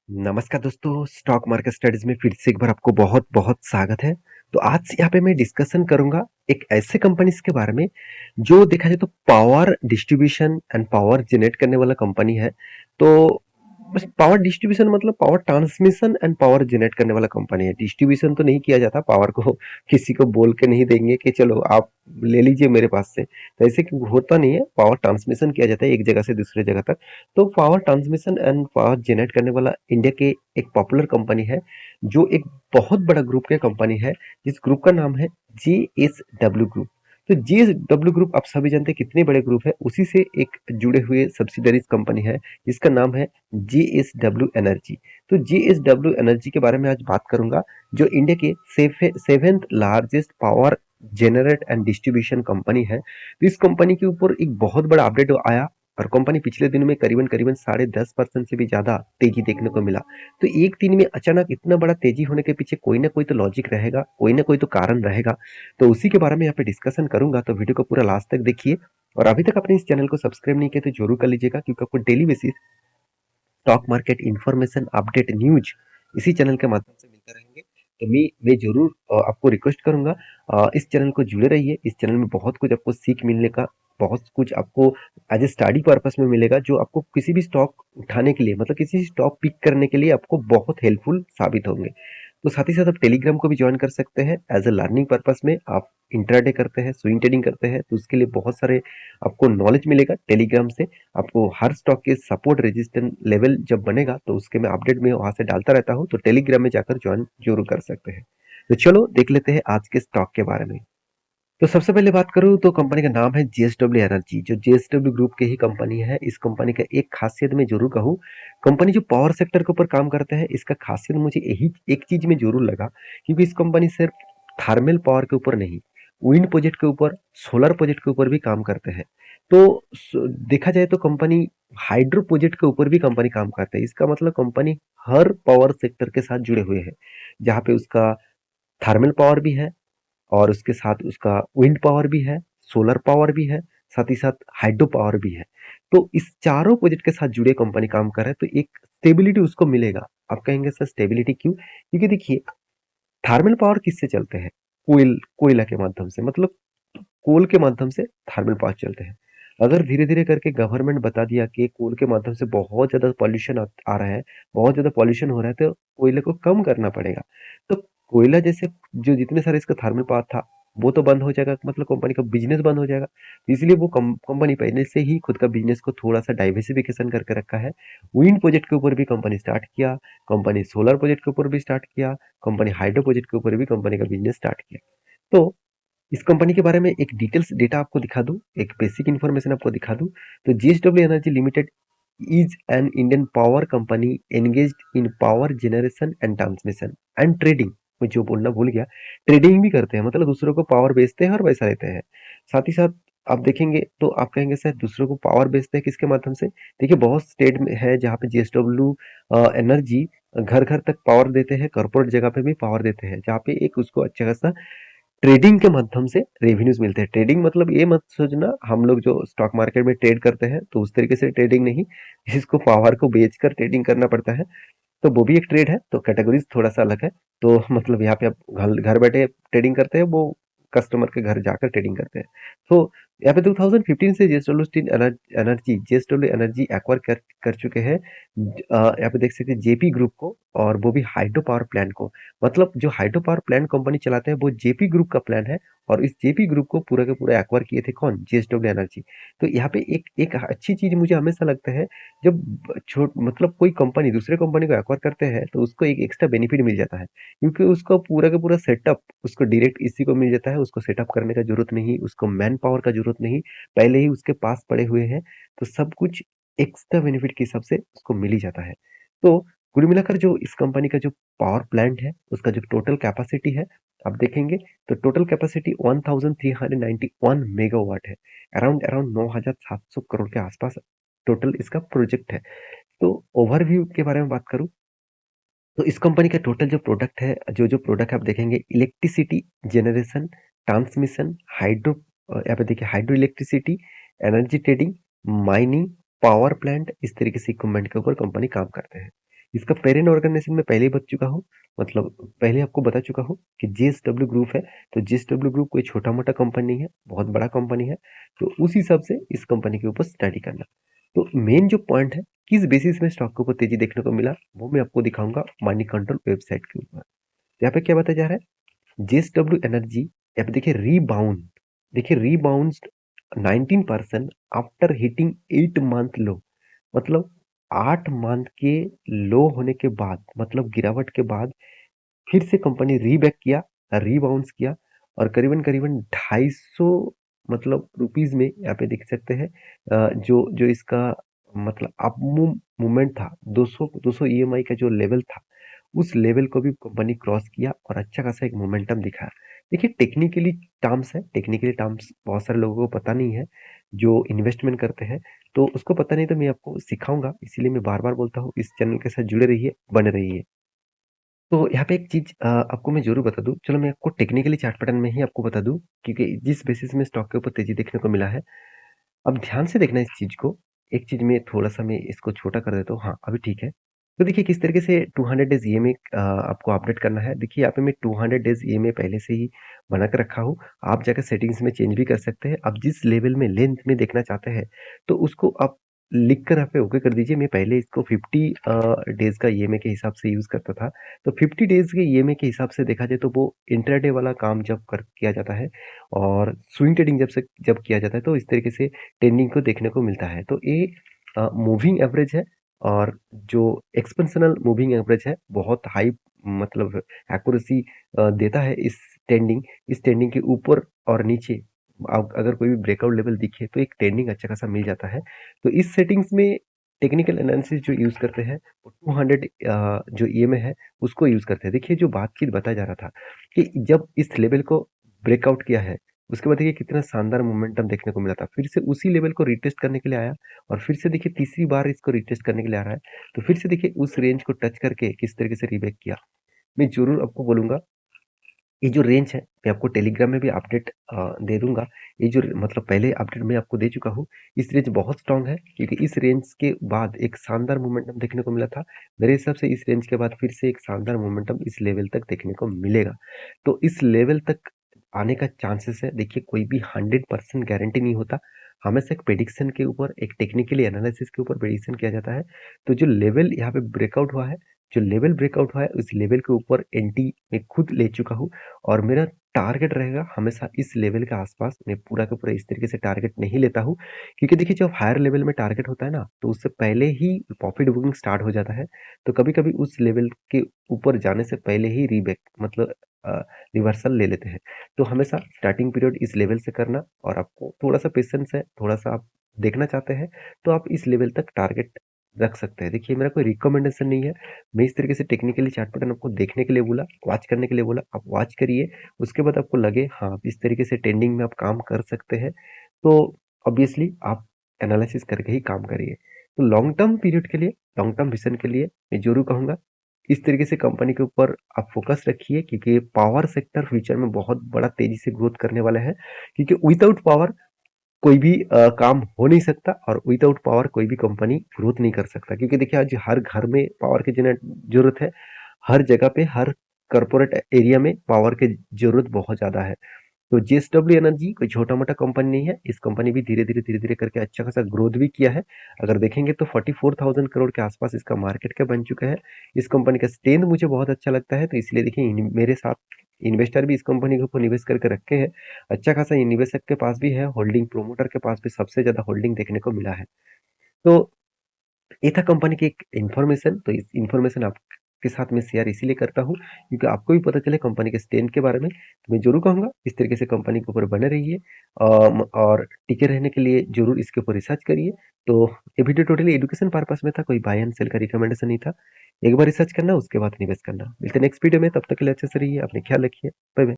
नमस्कार दोस्तों, stock market studies में फिर से एक बार आपको बहुत-बहुत स्वागत है। तो आज यहाँ पे मैं डिस्कशन करूँगा एक ऐसे कंपनीज़ के बारे में, जो देखा जाए तो power distribution and power generate करने वाला कंपनी है। तो बस पावर डिस्ट्रीब्यूशन मतलब power transmission and power generate करने वाला कंपनी है। डिस्ट्रीब्यूशन तो नहीं किया जाता, पावर को किसी को बोल के नहीं देंगे कि चलो आप ले लीजिए मेरे पास से। तो ऐसे होता नहीं है, पावर ट्रांसमिशन किया जाता है एक जगह से दूसरे जगह तक। तो power transmission and power generate करने वाला इंडिया के एक पॉपुलर कंपनी है, जो एक बहुत बड़ा ग्रुप के कंपनी है, जिस ग्रुप का नाम है जेएसडब्ल्यू ग्रुप। तो जेएसडब्ल्यू ग्रुप आप सभी जानते हैं कितने बड़े ग्रुप है, उसी से एक जुड़े हुए सब्सिडरीज कंपनी है, जिसका नाम है जेएसडब्ल्यू एनर्जी। तो जेएसडब्ल्यू एनर्जी के बारे में आज बात करूंगा, जो इंडिया के seventh largest power generate and distribution company है। तो इस कंपनी के ऊपर एक बहुत बड़ा अपडेट आया और कंपनी पिछले दिनों में करीबन करीबन 10.5% से भी ज्यादा तेजी देखने को मिला। तो एक दिन में अचानक इतना बड़ा तेजी होने के पीछे कोई ना कोई तो लॉजिक रहेगा, कोई ना कोई तो कारण रहेगा। तो उसी के बारे में यहाँ पे डिस्कशन करूंगा, तो वीडियो को पूरा लास्ट तक देखिए। और अभी तक आपने इस चैनल को सब्सक्राइब नहीं किया तो जरूर कर लीजिएगा, क्योंकि आपको daily basis stock market information update news इसी चैनल के माध्यम से मिलते रहेंगे। तो मैं जरूर आपको रिक्वेस्ट करूंगा, इस चैनल को जुड़े रहिए। इस चैनल में बहुत कुछ आपको सीख मिलने का, बहुत कुछ आपको एज ए स्टडी पर्पस में मिलेगा, जो आपको किसी भी स्टॉक उठाने के लिए, मतलब किसी स्टॉक पिक करने के लिए आपको बहुत हेल्पफुल साबित होंगे। तो साथ ही साथ आप टेलीग्राम को भी ज्वाइन कर सकते हैं एज ए लर्निंग पर्पस में। आप इंट्राडे करते हैं, स्विंग ट्रेडिंग करते हैं, तो उसके लिए बहुत सारे आपको नॉलेज मिलेगा टेलीग्राम से। आपको हर स्टॉक के सपोर्ट रेजिस्टेंस लेवल जब बनेगा तो उसके मैं अपडेट में वहां से डालता रहता हूँ, तो टेलीग्राम में जाकर ज्वाइन जरूर कर सकते हैं। तो चलो देख लेते हैं आज के स्टॉक के बारे में। तो सबसे पहले बात करूं तो कंपनी का नाम है जेएसडब्ल्यू एनर्जी, जो जेएसडब्ल्यू ग्रुप की ही कंपनी है। इस कंपनी का एक खासियत मैं जरूर कहूं, कंपनी जो पावर सेक्टर के ऊपर काम करते हैं, इसका खासियत मुझे यही एक चीज में जरूर लगा, क्योंकि इस कंपनी सिर्फ थर्मल पावर के ऊपर नहीं, विंड प्रोजेक्ट के ऊपर, सोलर प्रोजेक्ट के ऊपर भी काम करते हैं। तो देखा जाए तो कंपनी हाइड्रो प्रोजेक्ट के ऊपर भी कंपनी काम करते हैं। इसका मतलब कंपनी हर पावर सेक्टर के साथ जुड़े हुए हैं, जहाँ पे उसका थर्मल पावर भी है, और उसके साथ उसका विंड पावर भी है, सोलर पावर भी है, साथ ही साथ हाइड्रो पावर भी है। तो इस चारों प्रोजेक्ट के साथ जुड़े कंपनी काम कर रहा है, तो एक स्टेबिलिटी उसको मिलेगा। आप कहेंगे सर स्टेबिलिटी क्यों? क्योंकि देखिए, थर्मल पावर किससे चलते हैं? कोयला के माध्यम से, मतलब कोल के माध्यम से थर्मल पावर चलते हैं। अगर धीरे धीरे करके गवर्नमेंट बता दिया कि कोल के माध्यम से बहुत ज्यादा पॉल्यूशन आ रहा है, बहुत ज्यादा पॉल्यूशन हो रहा है, तो कोयले को कम करना पड़ेगा। तो कोयला जैसे जो जितने सारे इसका थर्मल पावर था, वो तो बंद हो जाएगा, मतलब कंपनी का बिजनेस बंद हो जाएगा। इसलिए वो कंपनी पहले से ही खुद का बिजनेस को थोड़ा सा डाइवर्सिफिकेशन करके रखा है। विंड प्रोजेक्ट के ऊपर भी कंपनी स्टार्ट किया, कंपनी सोलर प्रोजेक्ट के ऊपर भी स्टार्ट किया, कंपनी हाइड्रो प्रोजेक्ट के ऊपर भी कंपनी का बिजनेस स्टार्ट किया। तो इस कंपनी के बारे में एक डिटेल्स डेटा आपको दिखा दूं, एक बेसिक इन्फॉर्मेशन आपको दिखा दूं। तो JSW energy limited is an Indian power company engaged in power generation and transmission and trading. मैं जो बोलना भूल गया, ट्रेडिंग भी करते हैं, मतलब दूसरों को पावर बेचते हैं और पैसा लेते हैं। साथ ही साथ आप देखेंगे तो आप कहेंगे सर दूसरों को पावर बेचते हैं किसके माध्यम से? देखिए, बहुत स्टेट में है जहाँ पे जेएसडब्ल्यू एनर्जी घर घर तक पावर देते हैं, कॉर्पोरेट जगह पे भी पावर देते हैं, जहाँ पे एक उसको अच्छा खासा ट्रेडिंग के माध्यम से रेवेन्यूज मिलते हैं। ट्रेडिंग मतलब ये मत सोचना हम लोग जो स्टॉक मार्केट में ट्रेड करते हैं तो उस तरीके से ट्रेडिंग नहीं, इसको पावर को बेचकर ट्रेडिंग करना पड़ता है। तो वो भी एक ट्रेड है, तो कैटेगरीज थोड़ा सा अलग है। तो मतलब यहाँ पे आप घर घर बैठे ट्रेडिंग करते हैं, वो कस्टमर के घर जाकर ट्रेडिंग करते हैं। तो यहाँ पे 2015 से JSW steel energy JSW energy acquire कर चुके हैं। यहाँ पे देख सकते हैं जेपी ग्रुप को, और वो भी हाइड्रो पावर प्लांट को। मतलब जो हाइड्रो पावर प्लांट कंपनी चलाते हैं वो जेपी ग्रुप का प्लान है, और इस जेपी ग्रुप को पूरा का पूरा एक्वायर किए थे कौन? JSW energy. तो यहाँ पे एक एक अच्छी चीज मुझे हमेशा लगता है, जब छोट मतलब कोई कंपनी दूसरे कंपनी को एक्वायर करते हैं तो उसको एक एक्स्ट्रा बेनिफिट मिल जाता है, क्योंकि उसका पूरा का पूरा सेटअप उसको डायरेक्ट इसी को मिल जाता है। उसको सेटअप करने का जरूरत नहीं, उसको मैन पावर का जरूरत नहीं, पहले ही उसके पास पड़े हुए हैं। तो सब कुछ एक्स्ट्रा बेनिफिट के हिसाब से उसको मिल ही जाता है। तो कुल मिलाकर जो इस कंपनी का जो पावर प्लांट है, उसका जो टोटल कैपेसिटी है, आप देखेंगे तो टोटल कैपेसिटी 1391 मेगावाट है। अराउंड अराउंड 9700 करोड़ के आसपास टोटल इसका प्रोजेक्ट है। तो ओवरव्यू के बारे में बात करूं, तो इस कंपनी का टोटल जो प्रोडक्ट है, जो प्रोडक्ट आप देखेंगे, इलेक्ट्रिसिटी जनरेशन, ट्रांसमिशन, हाइड्रो, यहाँ पे देखिए hydro electricity, energy trading, mining, power plant, इस तरीके से इक्विपमेंट के ऊपर कंपनी काम करते हैं। इसका पेरेंट ऑर्गेनाइजेशन मैं पहले ही बता चुका हूँ, मतलब पहले आपको बता चुका हूँ कि जेएसडब्ल्यू ग्रुप है। तो जेएसडब्ल्यू ग्रुप कोई छोटा-मोटा कंपनी नहीं है, बहुत बड़ा कंपनी है। तो उस हिसाब से इस कंपनी के ऊपर स्टडी करना। तो मेन जो पॉइंट है, किस बेसिस में स्टॉक के ऊपर तेजी देखने को मिला, वो मैं आपको दिखाऊँगा मनी कंट्रोल वेबसाइट के ऊपर। यहाँ पे क्या बताया जा रहा है, जेएसडब्ल्यू एनर्जी यहाँ पे देखिए रीबाउंड 19% आफ्टर हिटिंग 8 मंथ लो। मतलब 8 मंथ के लो होने के बाद, मतलब गिरावट के बाद फिर से कंपनी रीबैक किया, रीबाउंस किया और करीबन-करीबन 250 मतलब रुपीज़ में यहाँ पे देख सकते हैं जो जो इसका मतलब अप मूवमेंट था 200 ईएमआई का जो लेवल था, उस लेवल को भी कंपनी क्रॉस किया और अच्छा खासा एक मोमेंटम दिखाया। देखिए टेक्निकली टर्म्स है, टेक्निकली टर्म्स बहुत सारे लोगों को पता नहीं है, जो इन्वेस्टमेंट करते हैं, तो उसको पता नहीं तो मैं आपको सिखाऊँगा, इसीलिए मैं बार-बार बोलता हूँ इस चैनल के साथ जुड़े रहिए, बने रहिए। तो यहाँ पे एक चीज़ आपको मैं ज़रूर बता दूँ, चलो मैं आपको टेक्निकली चार्ट पैटर्न में ही आपको बता दूँ, क्योंकि जिस बेसिस में स्टॉक के ऊपर तेज़ी देखने को मिला है, अब ध्यान से देखना इस चीज़ को। एक चीज़ में थोड़ा-सा मैं इसको छोटा कर देता हूँ, हाँ, अभी ठीक है। तो देखिए किस तरीके से 200 डेज़ ईएमए आपको अपडेट करना है। देखिए यहाँ पे मैं 200 डेज़ ईएमए पहले से ही बना के रखा हूँ। आप जाकर सेटिंग्स में चेंज भी कर सकते हैं। आप जिस लेवल में लेंथ में देखना चाहते हैं, तो उसको आप लिख कर यहाँ पे ओके कर दीजिए। मैं पहले इसको 50 डेज़ का ईएमए के हिसाब से यूज़ करता था। तो 50 डेज़ के ईएमए के हिसाब से देखा जाए तो वो इंट्राडे वाला काम जब कर किया जाता है और स्विंग ट्रेडिंग जब किया जाता है, तो इस तरीके से ट्रेंडिंग को देखने को मिलता है। तो ये मूविंग एवरेज है और जो एक्सपेंशनल मूविंग एवरेज है, बहुत हाई मतलब एक्यूरेसी देता है इस ट्रेंडिंग के ऊपर और नीचे अगर कोई भी ब्रेकआउट लेवल दिखे तो एक ट्रेंडिंग अच्छा खासा मिल जाता है। तो इस सेटिंग्स में टेक्निकल एनालिसिस जो यूज़ करते हैं, वो 200 जो ईएमए है, उसको यूज़ करते हैं। देखिए जो बातचीत बताया जा रहा था कि जब इस लेवल को ब्रेकआउट किया है, उसके बाद देखिए कितना शानदार मोमेंटम देखने को मिला था। फिर से उसी लेवल को रिटेस्ट करने के लिए आया और फिर से देखिए तीसरी बार इसको रिटेस्ट करने के लिए आ रहा है। तो फिर से देखिए उस रेंज को टच करके किस तरीके से रीबैक किया। मैं ज़रूर आपको बोलूँगा, ये जो रेंज है मैं आपको टेलीग्राम में भी अपडेट दे दूँगा। ये जो मतलब पहले अपडेट मैं आपको दे चुका हूँ। इस रेंज बहुत स्ट्रॉन्ग है क्योंकि इस रेंज के बाद एक शानदार मोमेंटम देखने को मिला था। मेरे हिसाब से इस रेंज के बाद फिर से एक शानदार मोमेंटम इस लेवल तक देखने को मिलेगा। तो इस लेवल तक आने का चांसेस है। देखिए कोई भी 100% गारंटी नहीं होता। हमेशा एक प्रेडिक्शन के ऊपर, एक टेक्निकली एनालिसिस के ऊपर प्रेडिक्शन किया जाता है। तो जो लेवल यहाँ पे ब्रेकआउट हुआ है, जो लेवल ब्रेकआउट हुआ है उस लेवल के ऊपर एंटी मैं खुद ले चुका हूँ और मेरा टारगेट रहेगा हमेशा इस लेवल के आसपास। मैं पूरा का पूरा इस तरीके से टारगेट नहीं लेता हूँ, क्योंकि देखिए जब हायर लेवल में टारगेट होता है ना, तो उससे पहले ही प्रॉफिट बुकिंग स्टार्ट हो जाता है। तो कभी-कभी उस लेवल के ऊपर जाने से पहले ही रीबैक मतलब अ, रिवर्सल ले लेते हैं। तो हमेशा स्टार्टिंग पीरियड इस लेवल से करना और आपको थोड़ा-सा पेशेंस है, थोड़ा-सा आप देखना चाहते हैं, तो आप इस लेवल तक टारगेट रख सकते हैं। देखिए मेरा कोई रिकमेंडेशन नहीं है। मैं इस तरीके से टेक्निकली चार्ट पैटर्न आपको देखने के लिए बोला, वॉच करने के लिए बोला, आप वॉच करिए। उसके बाद आपको लगे हाँ, आप इस तरीके से ट्रेंडिंग में आप काम कर सकते हैं, तो ऑब्वियसली आप एनालिसिस करके ही काम करिए। तो लॉन्ग टर्म पीरियड के लिए, लॉन्ग टर्म विज़न के लिए मैं ज़रूर कहूँगा, इस तरीके से कंपनी के ऊपर आप फ़ोकस रखिए क्योंकि पावर सेक्टर फ्यूचर में बहुत बड़ा तेज़ी से ग्रोथ करने वाला है। क्योंकि विदाउट पावर कोई भी काम हो नहीं सकता और विदाउट पावर कोई भी कंपनी ग्रोथ नहीं कर सकता, क्योंकि देखिए आज हर घर में पावर की जरूरत है। हर जगह पे, हर कॉर्पोरेट एरिया में पावर की जरूरत बहुत ज्यादा है। तो जेएसडब्ल्यू एनर्जी कोई छोटा मोटा कंपनी नहीं है। इस कंपनी भी धीरे धीरे करके अच्छा खासा ग्रोथ भी किया है। अगर देखेंगे तो 44,000 करोड़ के आसपास इसका मार्केट कैप बन चुका है। इस कंपनी का स्ट्रेंथ मुझे बहुत अच्छा लगता है, तो इसलिए देखिए मेरे साथ इन्वेस्टर भी इस कंपनी के ऊपर निवेश करके रखे हैं। अच्छा खासा निवेशक के पास भी है होल्डिंग, प्रोमोटर के पास भी सबसे ज्यादा होल्डिंग देखने को मिला है। तो ये था कंपनी की एक इन्फॉर्मेशन। तो इस इन्फॉर्मेशन आपके साथ में शेयर इसीलिए करता हूँ क्योंकि आपको भी पता चले कंपनी के स्ट्रेंथ के बारे में। तो मैं जरूर कहूँगा इस तरीके से कंपनी के ऊपर बने रहिए और टिके रहने के लिए जरूर इसके ऊपर रिसर्च करिए। तो ये वीडियो टोटली एजुकेशन पर्पस में था, कोई बाय एंड सेल का रिकमेंडेशन नहीं था। एक बार रिसर्च करना, उसके बाद निवेश करना। मिलते नेक्स्ट वीडियो में, तब तक के लिए अच्छे से रहिए, अपने ख्याल रखिए। Bye bye.